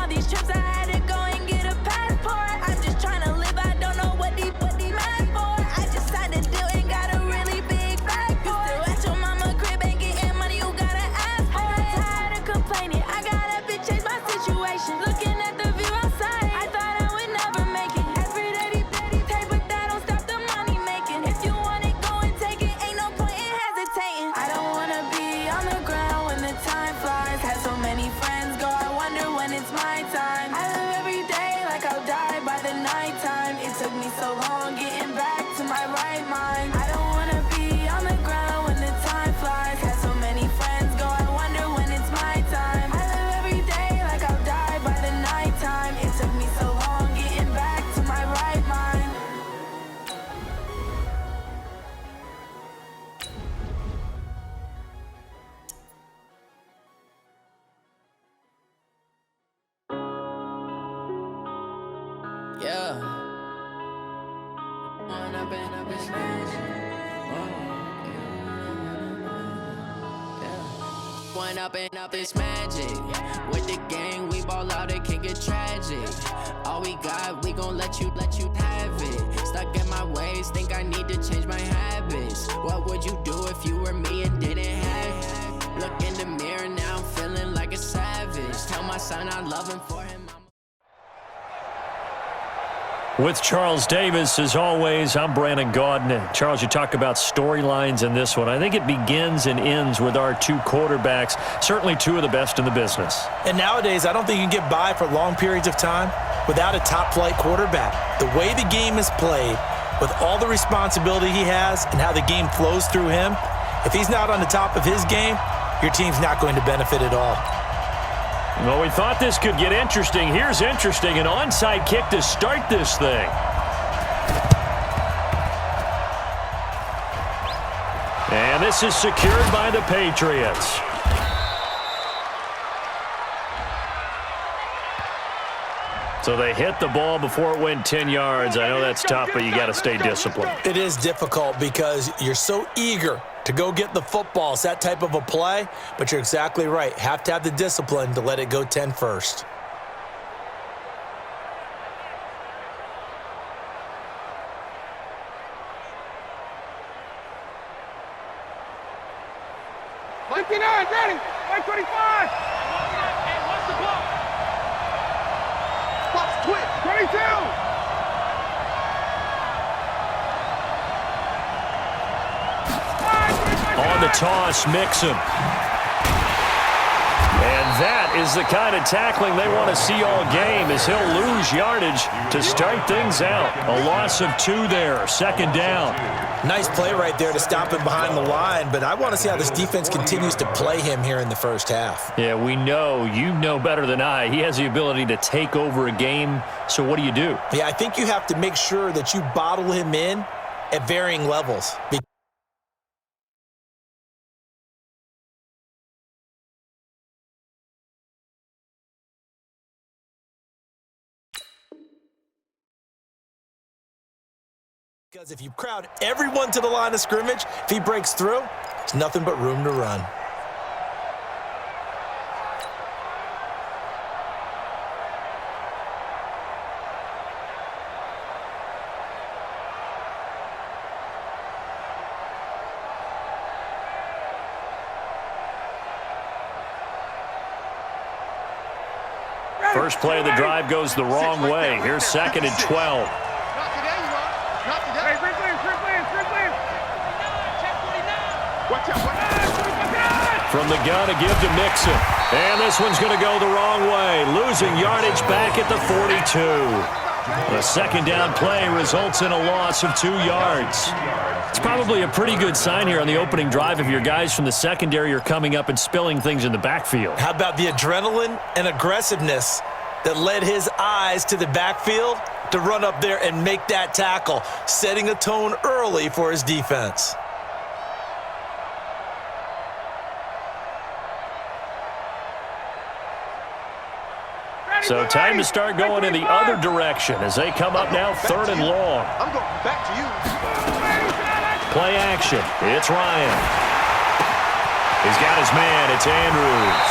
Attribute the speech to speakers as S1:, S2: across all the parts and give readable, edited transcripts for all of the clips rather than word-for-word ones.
S1: all these trips, I had to go and get a passport. I'm just trying to live, I don't know what these mad for. I just signed a deal and got a really big bag for it. You still at your mama crib and getting money, you gotta ask for it. I'm tired of complaining, I gotta bitch change my situation. Looking at the view outside, I thought I would never make it. Every day, pay, but that don't stop the money making. If you want it, go and take it, ain't no point in hesitating. I don't wanna be on the ground when the time flies. Had so many friends go, I wonder when it's my time. I live every day like I'll die by the nighttime. It took me so long getting back to my right mind. I don't wanna be on the ground when the time flies. Had so many friends go, I wonder when it's my time. I live every day like I'll die by the nighttime. It took me so long getting back to my right mind.
S2: Yeah. Wanna be in a business. One up and up is magic. With the gang, we ball out, it can get tragic. All we got, we gon' let you have it. Stuck in my ways, think I need to change my habits. What would you do if you were me and didn't have it? Look in the mirror, now I'm feeling like a savage. Tell my son I love him for him.
S3: With Charles Davis, as always, I'm Brandon Gaudin. Charles, you talk about storylines in this one. I think it begins and ends with our two quarterbacks, certainly two of the best in the business.
S4: And nowadays, I don't think you can get by for long periods of time without a top-flight quarterback. The way the game is played, with all the responsibility he has and how the game flows through him, if he's not on the top of his game, your team's not going to benefit at all.
S3: Well, we thought this could get interesting. Here's interesting, an onside kick to start this thing. And this is secured by the Patriots. So they hit the ball before it went 10 yards. I know that's tough, but you got to stay disciplined.
S4: It is difficult because you're so eager to go get the football. It's that type of a play, but you're exactly right. Have to have the discipline to let it go 10 first.
S5: Ready, 25. What's the clock? Clock's quick. 22.
S3: On the toss, Mixon. And that is the kind of tackling they want to see all game, as he'll lose yardage to start things out. A loss of 2 there, second down.
S4: Nice play right there to stop him behind the line, but I want to see how this defense continues to play him here in the first half.
S3: Yeah, we know, you know better than I, he has the ability to take over a game, so what do you do?
S4: Yeah, I think you have to make sure that you bottle him in at varying levels. Because if you crowd everyone to the line of scrimmage, if he breaks through, there's nothing but room to run.
S3: First play of the drive goes the wrong way. Here's second and 12. From the gun, a give to Mixon. And this one's going to go the wrong way. Losing yardage back at the 42. The second down play results in a loss of 2 yards. It's probably a pretty good sign here on the opening drive if your guys from the secondary are coming up and spilling things in the backfield.
S4: How about the adrenaline and aggressiveness that led his eyes to the backfield to run up there and make that tackle, setting a tone early for his defense.
S3: So time to start going in the other direction as they come up now third and long.
S5: I'm going back to you.
S3: Play action. It's Ryan. He's got his man. It's Andrews.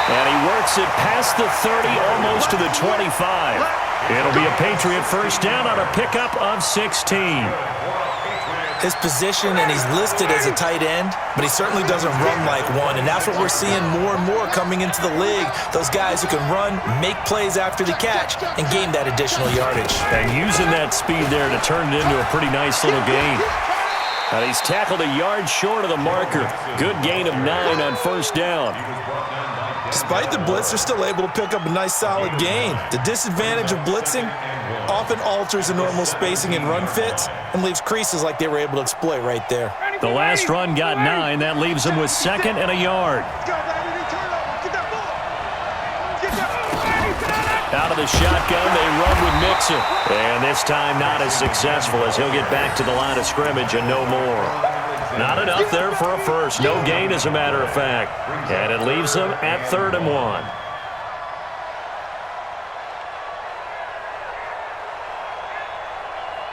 S3: And he works it past the 30, almost to the 25. It'll be a Patriot first down on a pickup of 16.
S4: His position, and he's listed as a tight end, but he certainly doesn't run like one, and that's what we're seeing more and more coming into the league. Those guys who can run, make plays after the catch, and gain that additional yardage.
S3: And using that speed there to turn it into a pretty nice little gain. And he's tackled a yard short of the marker. Good gain of 9 on first down.
S4: Despite the blitz, they're still able to pick up a nice solid gain. The disadvantage of blitzing often alters the normal spacing and run fits and leaves creases like they were able to exploit right there.
S3: The last run got 9. That leaves them with 2nd and a yard. Out of the shotgun, they run with Mixon. And this time not as successful as he'll get back to the line of scrimmage and no more. Not enough there for a first. No gain, as a matter of fact. And it leaves them at 3rd and 1.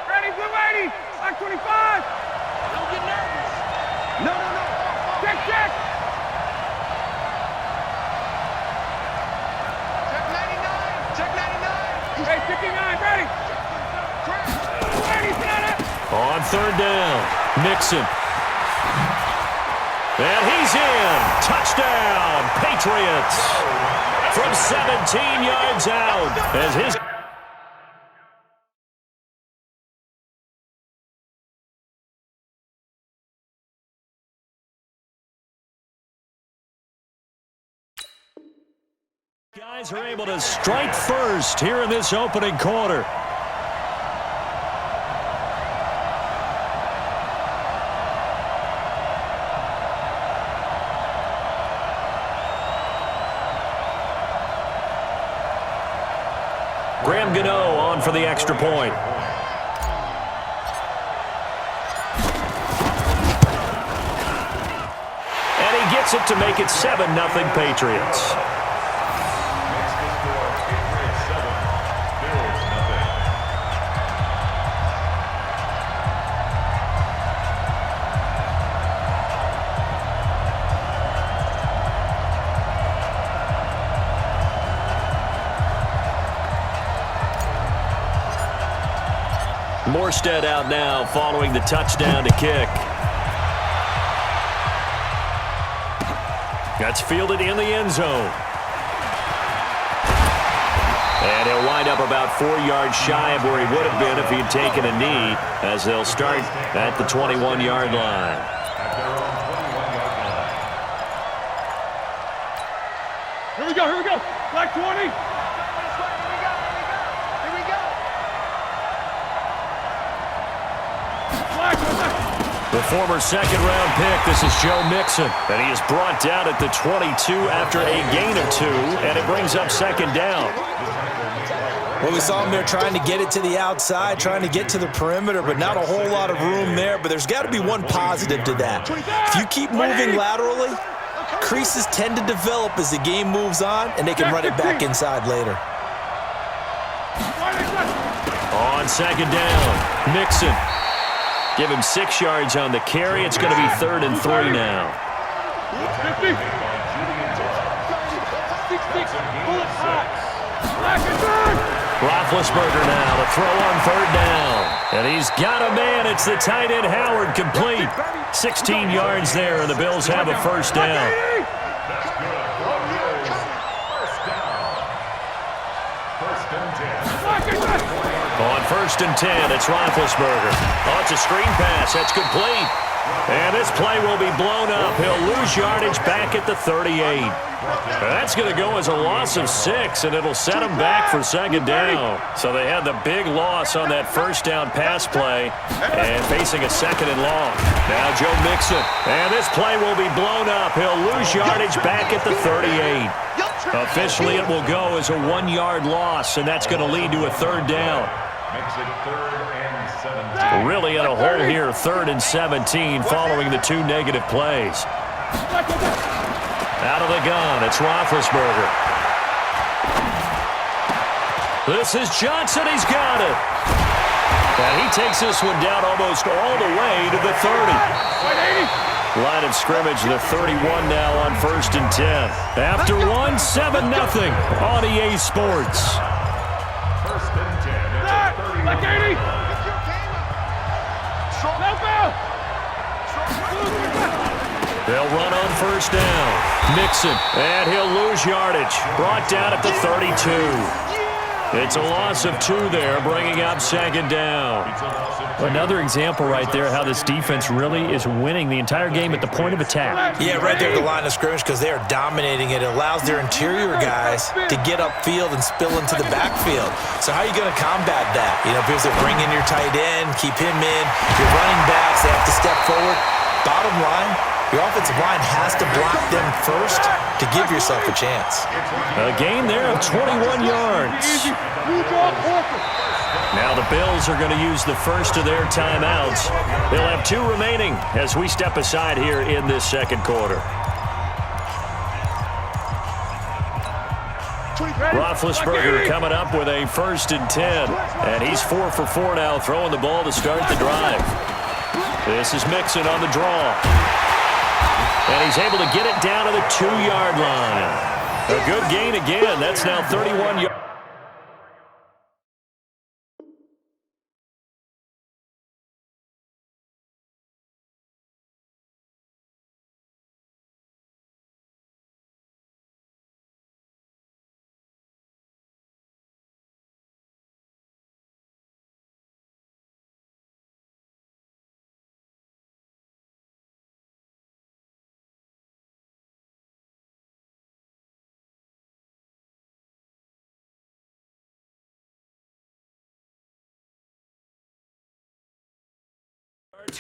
S5: Ready, blue 80, like 25. Don't get nervous. No. Check. Check 99. Hey, 59, ready.
S3: On 3rd down, Mixon. And he's in. Touchdown, Patriots. From 17 yards out as his... guys are able to strike first here in this opening quarter. Graham Gano on for the extra point. And he gets it to make it 7-0 Patriots. Morstead out now following the touchdown to kick. That's fielded in the end zone. And he'll wind up about 4 yards shy of where he would have been if he'd taken a knee, as they'll start at the 21-yard line.
S5: Here we go. Black 20.
S3: The former second-round pick, this is Joe Mixon, and he is brought down at the 22 after a gain of 2, and it brings up 2nd down.
S4: Well, we saw him there trying to get it to the outside, trying to get to the perimeter, but not a whole lot of room there. But there's got to be one positive to that. If you keep moving laterally, creases tend to develop as the game moves on, and they can run it back inside later.
S3: On 2nd down, Mixon. Give him 6 yards on the carry. It's going to be 3rd and 3 now.
S5: 50.
S3: Roethlisberger now to throw on 3rd down. And he's got a man. It's the tight end Howard, complete. 16 yards there, and the Bills have a first down. On 1st and 10, it's Roethlisberger. Oh, it's a screen pass. That's complete. And this play will be blown up. He'll lose yardage back at the 38. That's going to go as a loss of 6, and it'll set him back for 2nd down. So they had the big loss on that first down pass play and facing a 2nd and long. Now Joe Mixon. And this play will be blown up. He'll lose yardage back at the 38. Officially, it will go as a 1-yard loss, and that's going to lead to a 3rd down. Really in a hole here, 3rd and 17 following the 2 negative plays. Out of the gun, it's Roethlisberger. This is Johnson, he's got it. And he takes this one down almost all the way to the 30. Line of scrimmage, the 31 now on 1st and 10. After one, 7-0 on EA Sports.
S5: 1st and 10. Like 80.
S3: They'll run on 1st down. Mixon, and he'll lose yardage. Brought down at the 32. It's a loss of 2 there, bringing up 2nd down.
S6: Another example right there how this defense really is winning the entire game at the point of attack.
S4: Yeah, right there at the line of scrimmage because they are dominating it. It allows their interior guys to get upfield and spill into the backfield. So how are you going to combat that? You know, because they bring in your tight end, keep him in. Your running backs, they have to step forward. Bottom line, your offensive line has to block them first to give yourself a chance.
S3: A gain there of 21 yards. Now the Bills are going to use the first of their timeouts. They'll have 2 remaining as we step aside here in this 2nd quarter. Roethlisberger coming up with a 1st and 10. And he's 4 for 4 now, throwing the ball to start the drive. This is Mixon on the draw. And he's able to get it down to the 2-yard line. A good gain again. That's now 31 yards.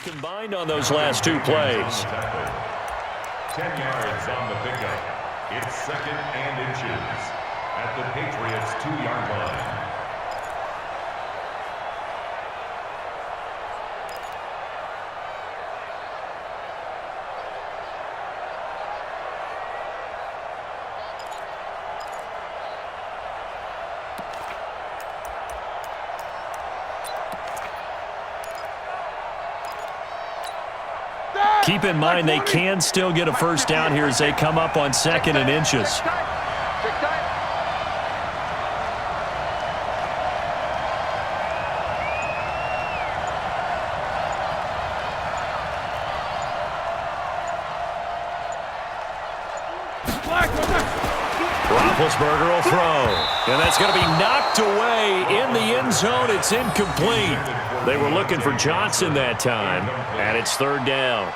S3: Combined on those last 2 plays.
S5: 10 yards on the pickup. It's 2nd and inches at the Patriots' 2-yard line.
S3: Keep in mind they can still get a 1st down here as they come up on 2nd and inches. Roethlisberger will throw. And that's going to be knocked away in the end zone. It's incomplete. They were looking for Johnson that time, and it's 3rd down.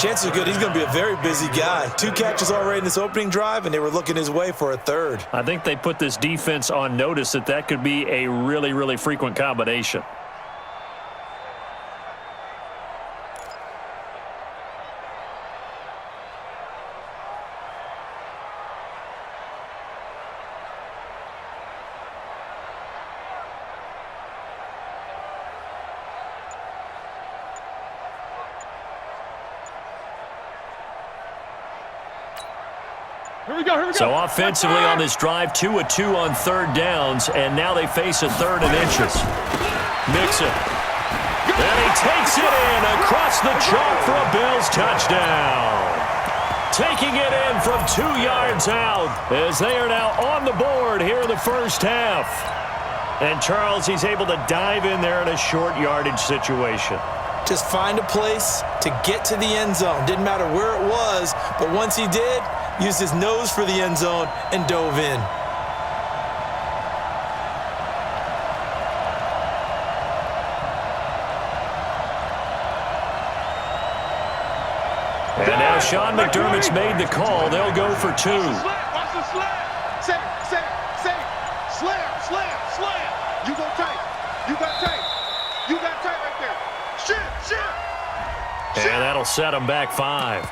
S4: Chances are good he's going to be a very busy guy. 2 catches already in this opening drive, and they were looking his way for a 3rd.
S3: I think they put this defense on notice that could be a really, really frequent combination.
S5: Here we go.
S3: So offensively on this drive, 2 of 2 on 3rd downs, and now they face a 3rd and inches. Mixon. And he takes it in across the chalk for a Bills touchdown. Taking it in from 2 yards out as they are now on the board here in the 1st half. And Charles, he's able to dive in there in a short yardage situation.
S4: Just find a place to get to the end zone. Didn't matter where it was, but once he did, used his nose for the end zone and dove in.
S3: And now Sean McDermott's made the call. They'll go for 2.
S5: Watch the slam. Say. Slam. You go tight. You got tight right there. Shit.
S3: And that'll set him back 5.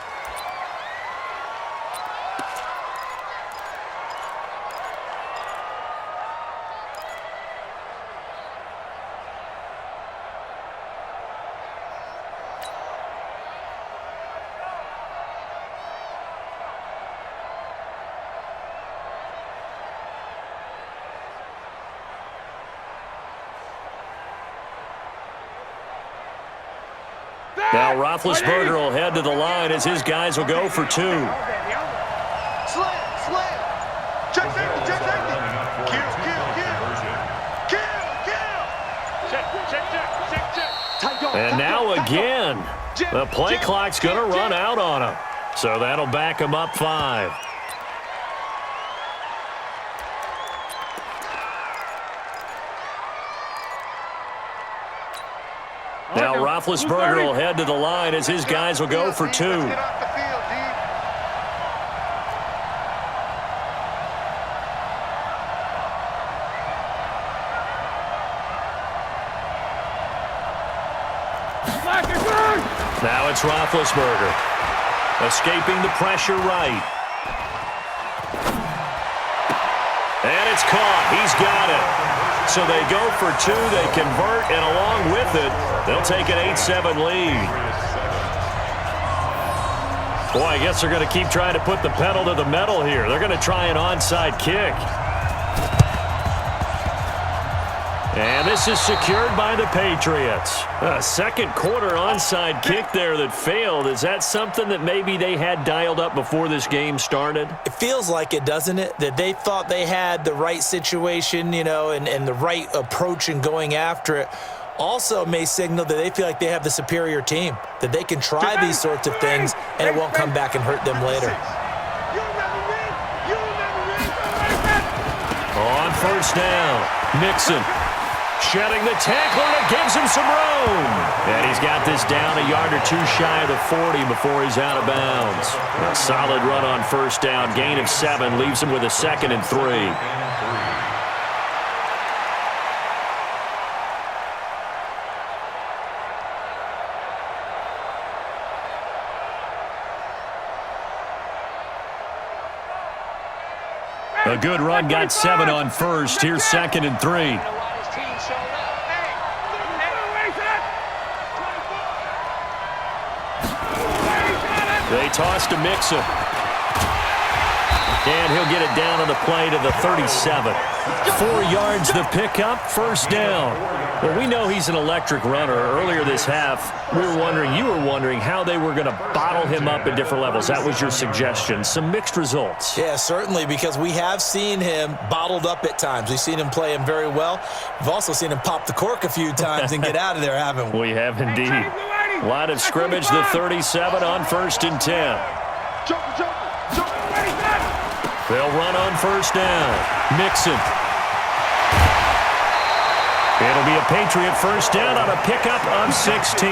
S3: Now Roethlisberger will head to the line as his guys will go for 2.
S5: Slam. Check safety. Kill. Check.
S3: And now again, the play clock's going to run out on him. So that'll back him up 5. Now Roethlisberger will head to the line as his guys will go for 2.
S5: Get off the field, D.
S3: Now it's Roethlisberger. Escaping the pressure right. And it's caught. He's got it. So they go for 2. They convert, and along with it, they'll take an 8-7 lead. Boy, I guess they're going to keep trying to put the pedal to the metal here. They're going to try an onside kick. And this is secured by the Patriots. A second quarter onside kick there that failed. Is that something that maybe they had dialed up before this game started?
S4: It feels like it, doesn't it? That they thought they had the right situation, and the right approach in going after it. Also may signal that they feel like they have the superior team, that they can try these sorts of things and it won't come back and hurt them later.
S3: On first down, Mixon. Shedding the tackler that gives him some room. And he's got this down a yard or 2 shy of the 40 before he's out of bounds. A solid run on first down. Gain of 7 leaves him with a 2nd and 3. A good run got 7 on first. Here's 2nd and 3. They toss to Mixon. And he'll get it down on the play to the 37. 4 yards the pickup, first down. Well, we know he's an electric runner. Earlier this half, you were wondering how they were going to bottle him up at different levels. That was your suggestion. Some mixed results.
S4: Yeah, certainly, because we have seen him bottled up at times. We've seen him play him very well. We've also seen him pop the cork a few times and get out of there, haven't we?
S3: We have indeed. Line of scrimmage, the 37 on 1st and 10. They'll run on first down. Mixon. It'll be a Patriot first down on a pickup on 16.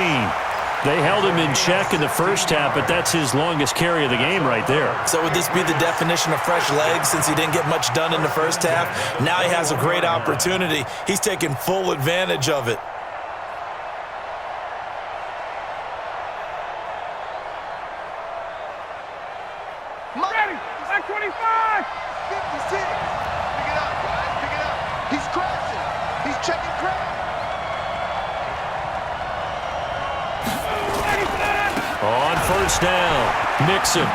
S3: They held him in check in the first half, but that's his longest carry of the game right there.
S4: So would this be the definition of fresh legs since he didn't get much done in the first half? Now he has a great opportunity. He's taking full advantage of it.
S5: Ready, back 25. 56. Pick it up, guys. Pick it up. He's crashing. He's checking crash.
S3: On first down, Mixon.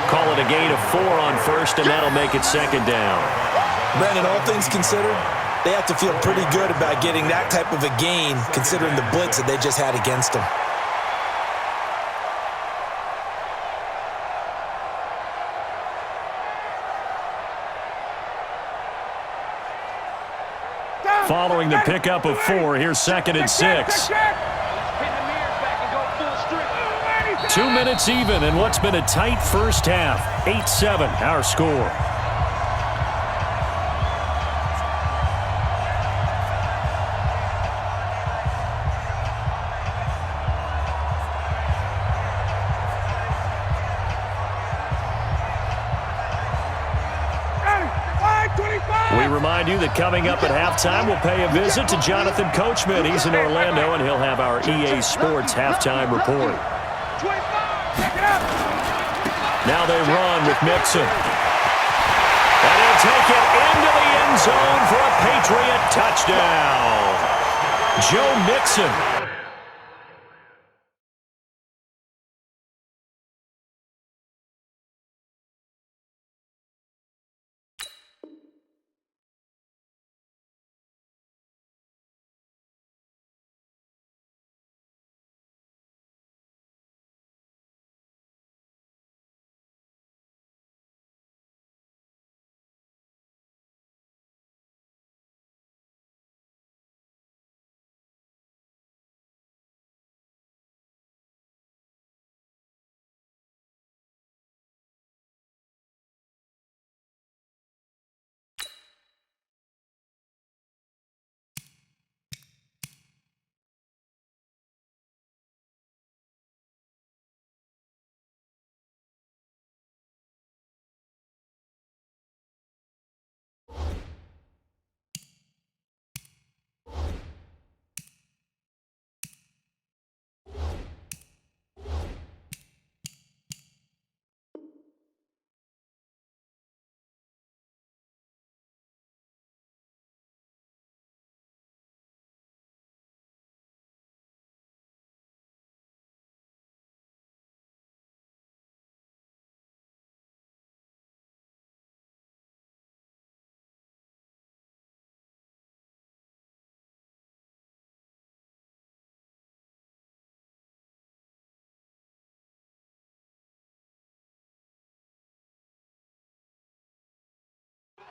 S3: Call it a gain of 4 on first, and that'll make it 2nd down.
S4: Brandon, all things considered, they have to feel pretty good about getting that type of a gain considering the blitz that they just had against them.
S3: Following the pickup of 4, here's 2nd and 6. 2 minutes even in what's been a tight first half. 8-7, our score. We remind you that coming up at halftime, we'll pay a visit to Jonathan Coachman. He's in Orlando, and he'll have our EA Sports halftime report. Now they run with Mixon. And he'll take it into the end zone for a Patriot touchdown. Joe Mixon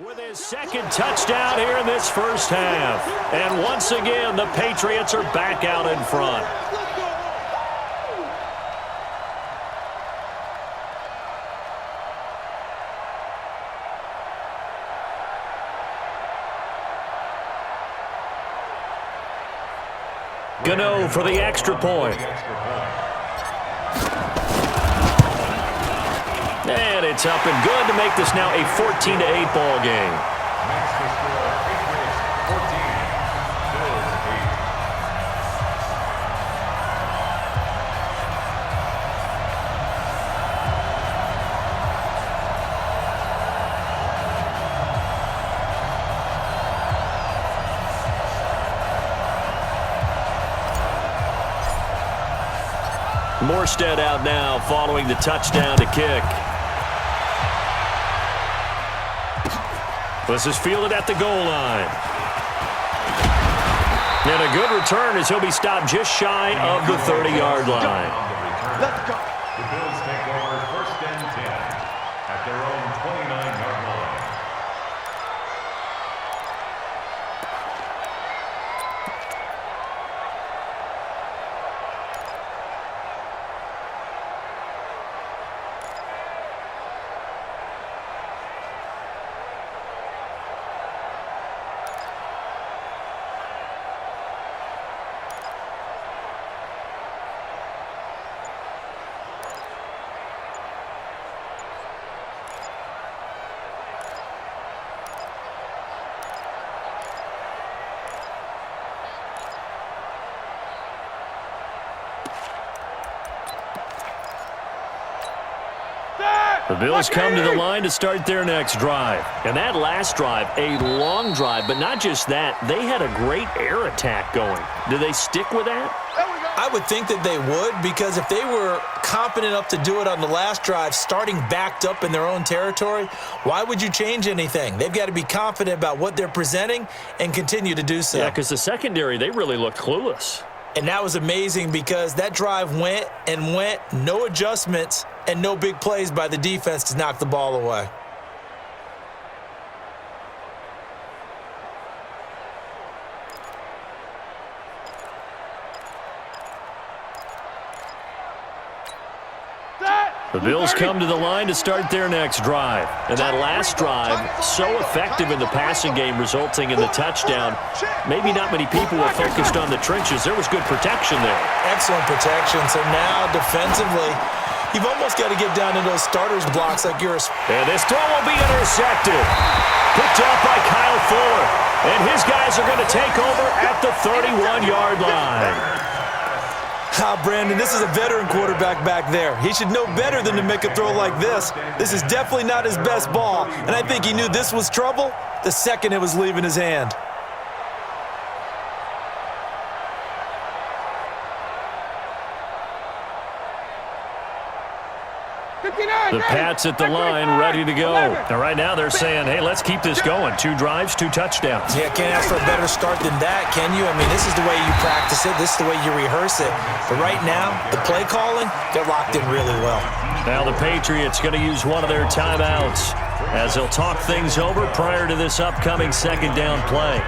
S3: With his second touchdown here in this first half. And once again, the Patriots are back out in front. Gano for the extra point. And it's up and good to make this now a 14-8 ball game. Morstead out now following the touchdown to kick. This is fielded at the goal line. And a good return as he'll be stopped just shy of the 30-yard line.
S5: Let's go.
S7: The Bills take over 1st and 10 at their own 29-yard line.
S3: The Bills come to the line to start their next drive. And that last drive, a long drive, but not just that, they had a great air attack going. Do they stick with that?
S4: I would think that they would, because if they were confident enough to do it on the last drive, starting backed up in their own territory, why would you change anything? They've got to be confident about what they're presenting and continue to do so.
S3: Yeah, because the secondary, they really looked clueless.
S4: And that was amazing because that drive went and went, no adjustments, and no big plays by the defense to knock the ball away.
S3: The Bills come to the line to start their next drive. And that last drive, so effective in the passing game, resulting in the touchdown. Maybe not many people were focused on the trenches. There was good protection there.
S4: Excellent protection. So now, defensively, you've almost got to get down to those starters blocks like yours.
S3: And this throw will be intercepted. Picked off by Kyle Fuller. And his guys are going to take over at the 31-yard line.
S4: Brandon, this is a veteran quarterback back there. He should know better than to make a throw like this. This is definitely not his best ball, and I think he knew this was trouble the second it was leaving his hand.
S3: The Pats at the line, ready to go. And right now they're saying, hey, let's keep this going. 2 drives, 2 touchdowns.
S4: Yeah, can't ask for a better start than that, can you? I mean, this is the way you practice it. This is the way you rehearse it. But right now, the play calling, they're locked in really well.
S3: Now the Patriots going to use one of their timeouts as they'll talk things over prior to this upcoming second down play.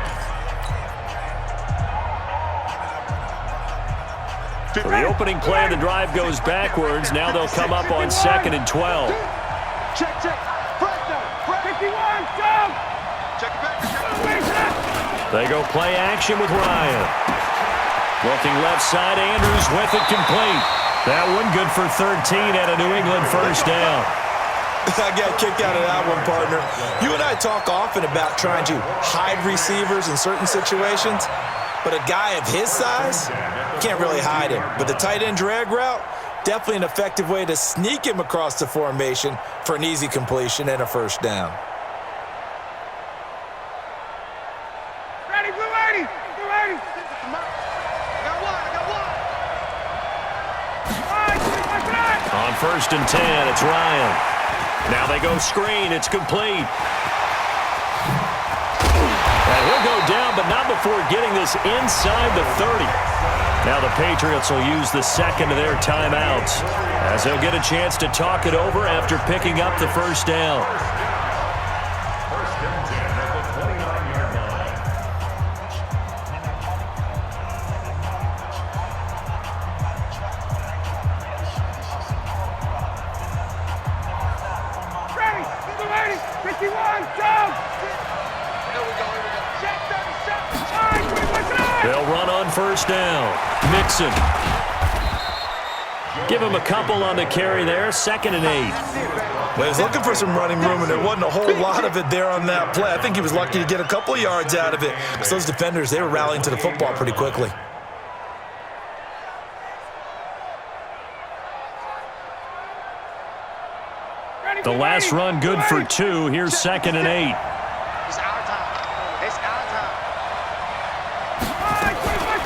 S3: So the opening play of the drive goes backwards. Now they'll come up on 2nd and 12.
S5: Check. Press down. 51, go! Check it back.
S3: They go play action with Ryan. Looking left side, Andrews with it complete. That one good for 13 and a New England first down.
S4: I got kicked out of that one, partner. You and I talk often about trying to hide receivers in certain situations, but a guy of his size can't really hide him. But the tight end drag route, definitely an effective way to sneak him across the formation for an easy completion and a first down.
S5: Ready, blue 80. I got one.
S3: On 1st and 10, it's Ryan. Now they go screen. It's complete. And he'll go down, but not before getting this inside the 30. Now the Patriots will use the second of their timeouts as they'll get a chance to talk it over after picking up the first down. They'll run on first down. Mixon. Give him a couple on the carry there. 2nd and 8.
S4: Well, he was looking for some running room, and there wasn't a whole lot of it there on that play. I think he was lucky to get a couple of yards out of it. Because those defenders, they were rallying to the football pretty quickly.
S3: The last run good for 2. Here's 2nd and 8.
S5: It's our time. It's our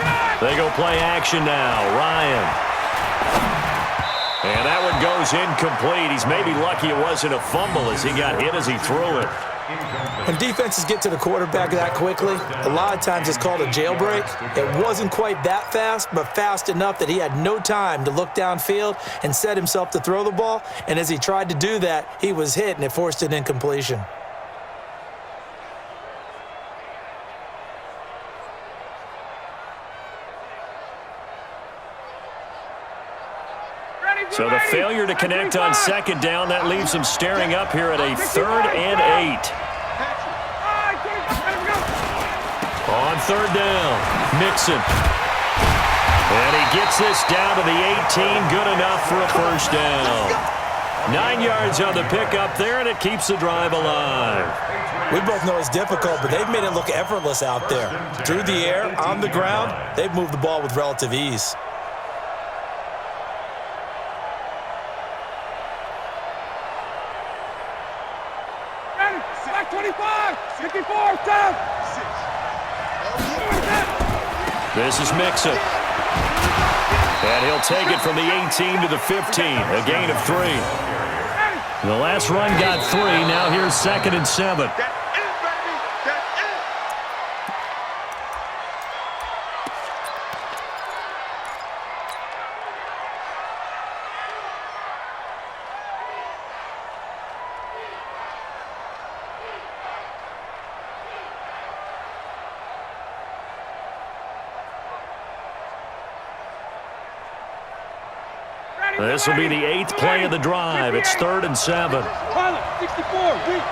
S5: time.
S3: They go play action now. Ryan. And that one goes incomplete. He's maybe lucky it wasn't a fumble as he got hit as he threw it.
S4: When defenses get to the quarterback that quickly, a lot of times it's called a jailbreak. It wasn't quite that fast, but fast enough that he had no time to look downfield and set himself to throw the ball. And as he tried to do that, he was hit, and it forced an incompletion.
S3: So the failure to connect on 2nd down, that leaves him staring up here at a 3rd and 8. On 3rd down, Mixon. And he gets this down to the 18, good enough for a first down. 9 yards on the pickup there, and it keeps the drive alive.
S4: We both know it's difficult, but they've made it look effortless out there. Through the air, on the ground, they've moved the ball with relative ease.
S3: This is Mixon. And he'll take it from the 18 to the 15, a gain of 3. The last run got 3. Now here's 2nd and 7. This will be the 8th play of the drive. It's 3rd and 7.
S5: 64, weak.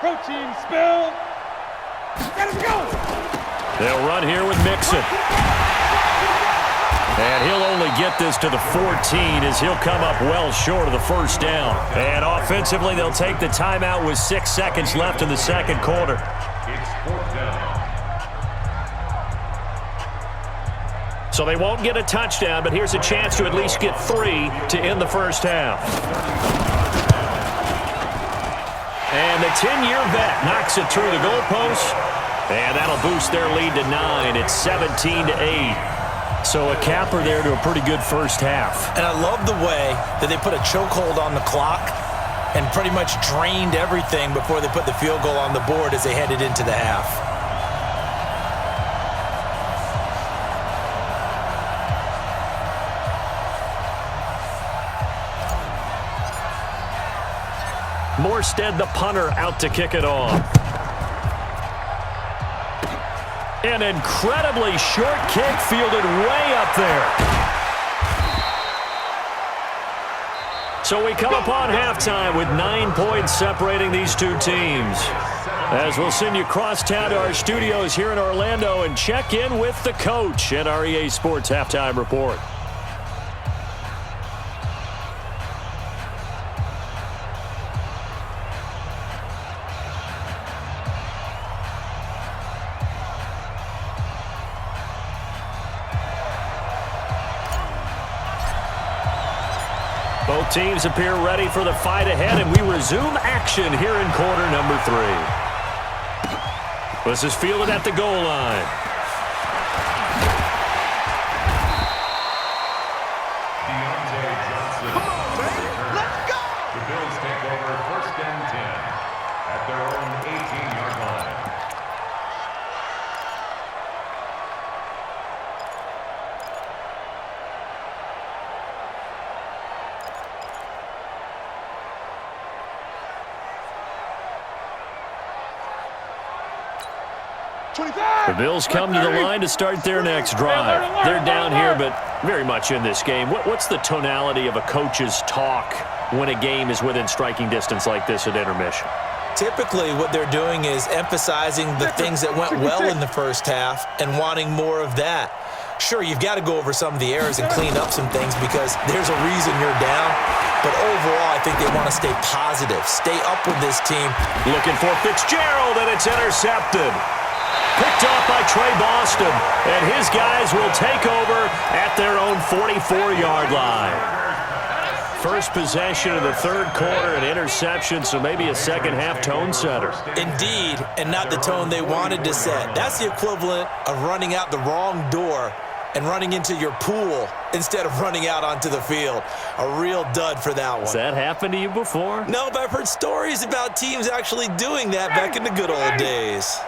S5: Protein spill. Let him go.
S3: They'll run here with Mixon. And he'll only get this to the 14 as he'll come up well short of the first down. And offensively, they'll take the timeout with 6 seconds left in the 2nd quarter.
S7: It's 4th down.
S3: So they won't get a touchdown, but here's a chance to at least get 3 to end the first half. And the 10-year vet knocks it through the goalpost. And that'll boost their lead to 9. It's 17-8. So a capper there to a pretty good first half.
S4: And I love the way that they put a chokehold on the clock and pretty much drained everything before they put the field goal on the board as they headed into the half.
S3: Morstead, the punter, out to kick it off. An incredibly short kick fielded way up there. So we come upon halftime with 9 points separating these two teams. As we'll send you across town to our studios here in Orlando and check in with the coach at our EA Sports Halftime Report. Both teams appear ready for the fight ahead, and we resume action here in quarter number 3. This is fielded at the goal line.
S5: Come on, man. Let's go.
S7: The Bills take over 1st and 10 at their own 18-yard line.
S3: The Bills come to the line to start their next drive. They're down here, but very much in this game. What's the tonality of a coach's talk when a game is within striking distance like this at intermission?
S4: Typically, what they're doing is emphasizing the things that went well in the first half and wanting more of that. Sure, you've got to go over some of the errors and clean up some things because there's a reason you're down. But overall, I think they want to stay positive, stay up with this team.
S3: Looking for Fitzgerald, and it's intercepted. Picked off by Trey Boston, and his guys will take over at their own 44-yard line. First possession of the third quarter, an interception, so maybe a second-half tone setter.
S4: Indeed, and not the tone they wanted to set. That's the equivalent of running out the wrong door and running into your pool instead of running out onto the field. A real dud for that one.
S3: Has that happened to you before?
S4: No, but I've heard stories about teams actually doing that back in the good old days.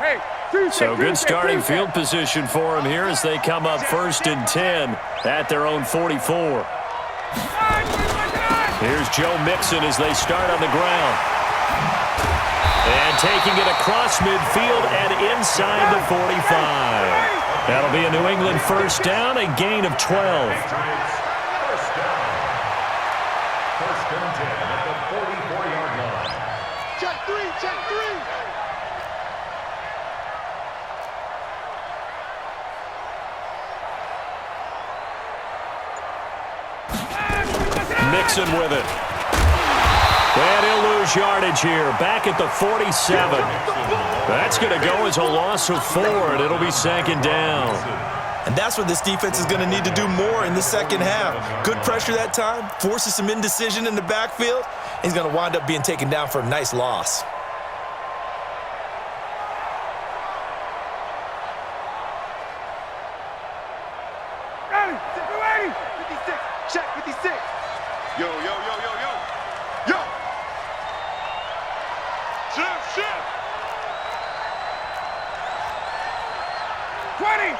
S3: So good starting field position for them here as they come up 1st and 10 at their own 44. Here's Joe Mixon as they start on the ground. And taking it across midfield and inside the 45. That'll be a New England first down, a gain of 12.
S7: First and 10 at the 44-yard line.
S5: Check three, check three.
S3: Mixon with it. And he'll lose yardage here. Back at the 47. That's going to go as a loss of 4, and it'll be 2nd down.
S4: And that's what this defense is going to need to do more in the second half. Good pressure that time, forces some indecision in the backfield. He's going to wind up being taken down for a nice loss.
S5: Ready, 56, check 56. Yo, yo, yo, yo, yo. Yo. Shift.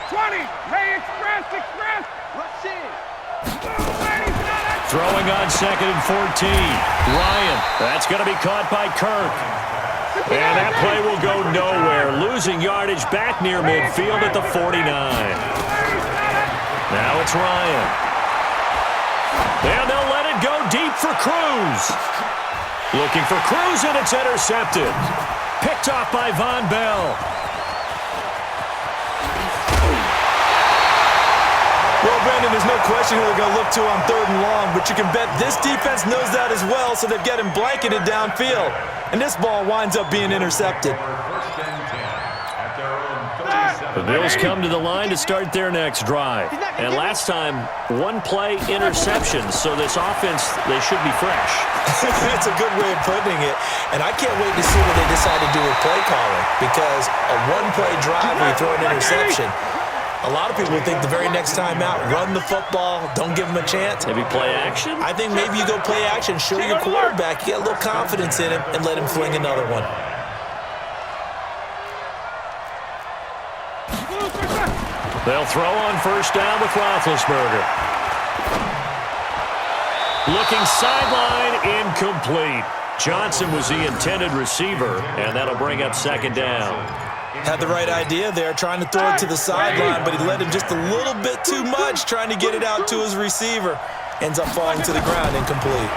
S5: 20. Hey, express. Rush in.
S3: Throwing on 2nd and 14. Ryan, that's going to be caught by Kirk. And that play will go nowhere. Losing yardage back near midfield at the 49. Now it's Ryan. And they'll let it go deep for Cruz. Looking for Cruz, and it's intercepted. Picked off by Von Bell.
S4: Well, Brandon, there's no question who they're going to look to on 3rd and long, but you can bet this defense knows that as well, so they've got him blanketed downfield. And this ball winds up being intercepted.
S7: First and 10 at their own 37.
S3: The Bills come to the line to start their next drive. And last time, 1-play interceptions, so this offense, they should be fresh.
S4: That's a good way of putting it. And I can't wait to see what they decide to do with play calling, because a 1-play drive where you throw an interception, a lot of people would think the very next time out, run the football, don't give them a chance.
S3: Maybe play action?
S4: I think maybe you go play action, show your quarterback, you get a little confidence in him, and let him fling another one.
S3: They'll throw on 1st down with Roethlisberger. Looking sideline, incomplete. Johnson was the intended receiver, and that'll bring up 2nd down.
S4: Had the right idea there, trying to throw it to the sideline, but he led him just a little bit too much, trying to get it out to his receiver. Ends up falling to the ground, incomplete.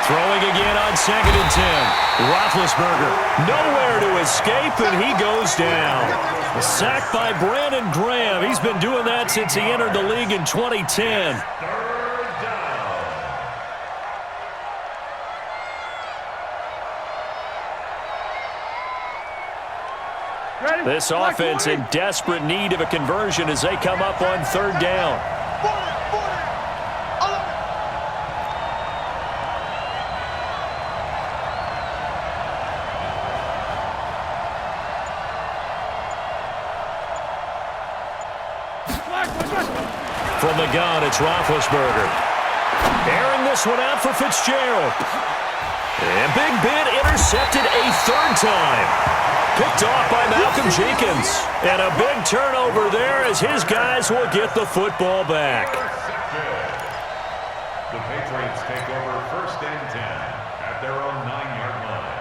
S3: Throwing again on 2nd and 10. Roethlisberger nowhere to escape, and he goes down. A sack by Brandon Graham. He's been doing that since he entered the league in 2010. This offense in desperate need of a conversion as they come up on 3rd down.
S5: 40.
S3: From the gun, it's Roethlisberger. Airing this one out for Fitzgerald. And Big Ben intercepted a 3rd time. Picked off by Malcolm Jenkins. And a big turnover there as his guys will get the football back.
S7: The Patriots take over 1st and 10 at their own 9-yard line.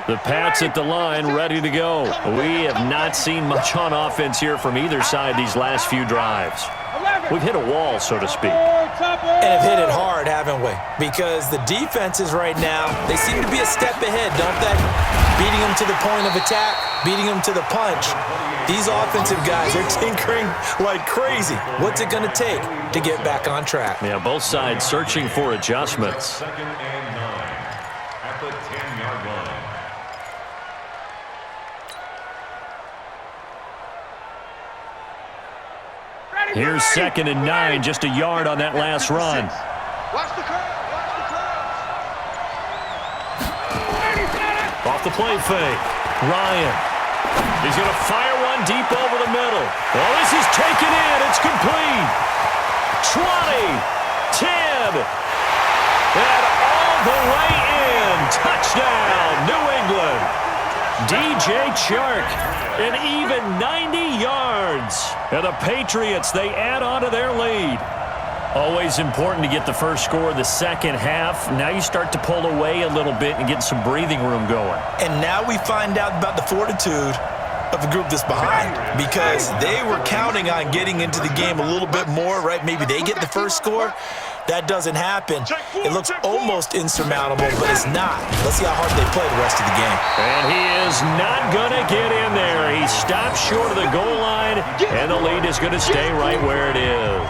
S3: The Pats at the line, ready to go. We have not seen much on offense here from either side these last few drives. We've hit a wall, so to speak.
S4: And have hit it hard, haven't we? Because the defenses right now, they seem to be a step ahead, don't they? Beating them to the point of attack, beating them to the punch. These offensive guys are tinkering like crazy. What's it going to take to get back on track?
S3: Yeah, both sides searching for adjustments.
S7: Second and 9 at the 10-yard line.
S3: Here's 2nd and 9, just a yard on that last run.
S5: Watch the curve. Watch the curve.
S3: Off the play fake. Ryan. He's going to fire one deep over the middle. Oh, this is taken in. It's complete. 20, 10, and all the way in. Touchdown, New England. DJ Chark, an even 90 yards. And the Patriots, they add on to their lead. Always important to get the first score of the second half. Now you start to pull away a little bit and get some breathing room going.
S4: And now we find out about the fortitude of the group that's behind, because they were counting on getting into the game a little bit more, right? Maybe they get the first score. That doesn't happen. It looks almost insurmountable, but it's not. Let's see how hard they play the rest of the game.
S3: And he is not going to get in there. He stops short of the goal line, and the lead is going to stay right where it is.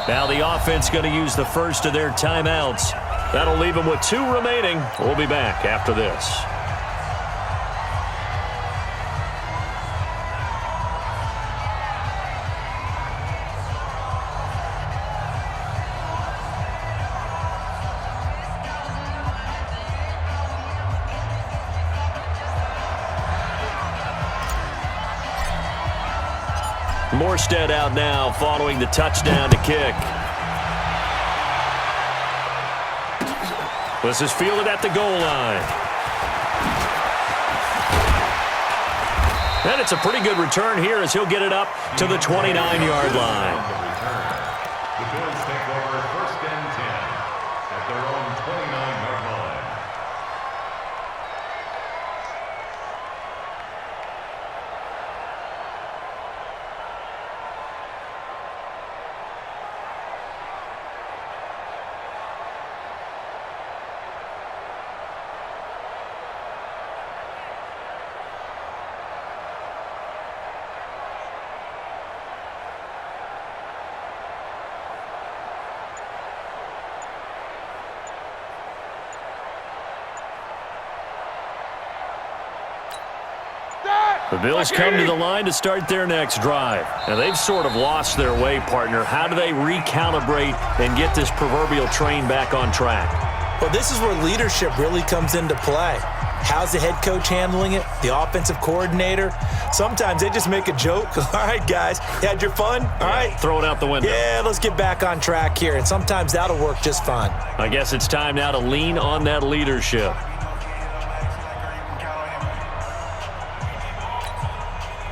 S3: Now the offense going to use the first of their timeouts. That'll leave them with 2 remaining. We'll be back after this. Morstead out now following the touchdown to kick. This is fielded at the goal line. And it's a pretty good return here as he'll get it up to the 29-yard line.
S7: The Bills take over 1st and 10 at their own 29-yard line.
S3: The Bills come to the line to start their next drive. Now, they've sort of lost their way, partner. How do they recalibrate and get this proverbial train back on track?
S4: Well, this is where leadership really comes into play. How's the head coach handling it? The offensive coordinator? Sometimes they just make a joke. All right, guys, you had your fun? All right.
S3: Throw it out the window.
S4: Yeah, let's get back on track here. And sometimes that'll work just fine.
S3: I guess it's time now to lean on that leadership.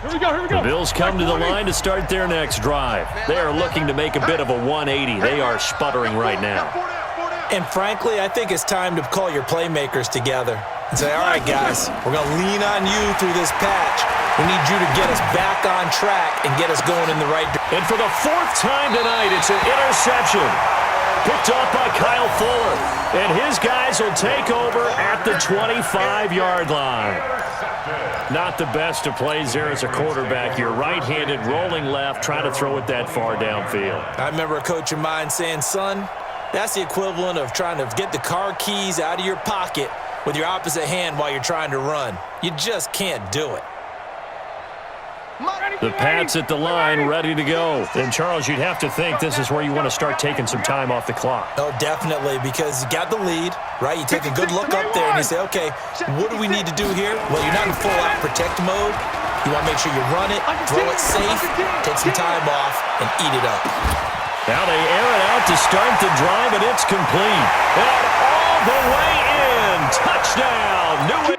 S3: The Bills come to the line to start their next drive. They are looking to make a bit of a 180. They are sputtering right now.
S4: And frankly, I think it's time to call your playmakers together and say, all right, guys, we're going to lean on you through this patch. We need you to get us back on track and get us going in the right direction.
S3: And for the 4th time tonight, it's an interception. Picked off by Kyle Fuller. And his guys will take over at the 25-yard line. Not the best of plays there as a quarterback. You're right-handed, rolling left, trying to throw it that far downfield.
S4: I remember a coach of mine saying, son, that's the equivalent of trying to get the car keys out of your pocket with your opposite hand while you're trying to run. You just can't do it.
S3: The Pats at the line, ready to go. And, Charles, you'd have to think this is where you want to start taking some time off the clock.
S4: Oh, definitely, because you got the lead, right? You take a good look up there and you say, okay, what do we need to do here? Well, you're not in full-out protect mode. You want to make sure you run it, throw it safe, take some time off, and eat it up.
S3: Now they air it out to start the drive, and it's complete. And all all the way in. Touchdown, New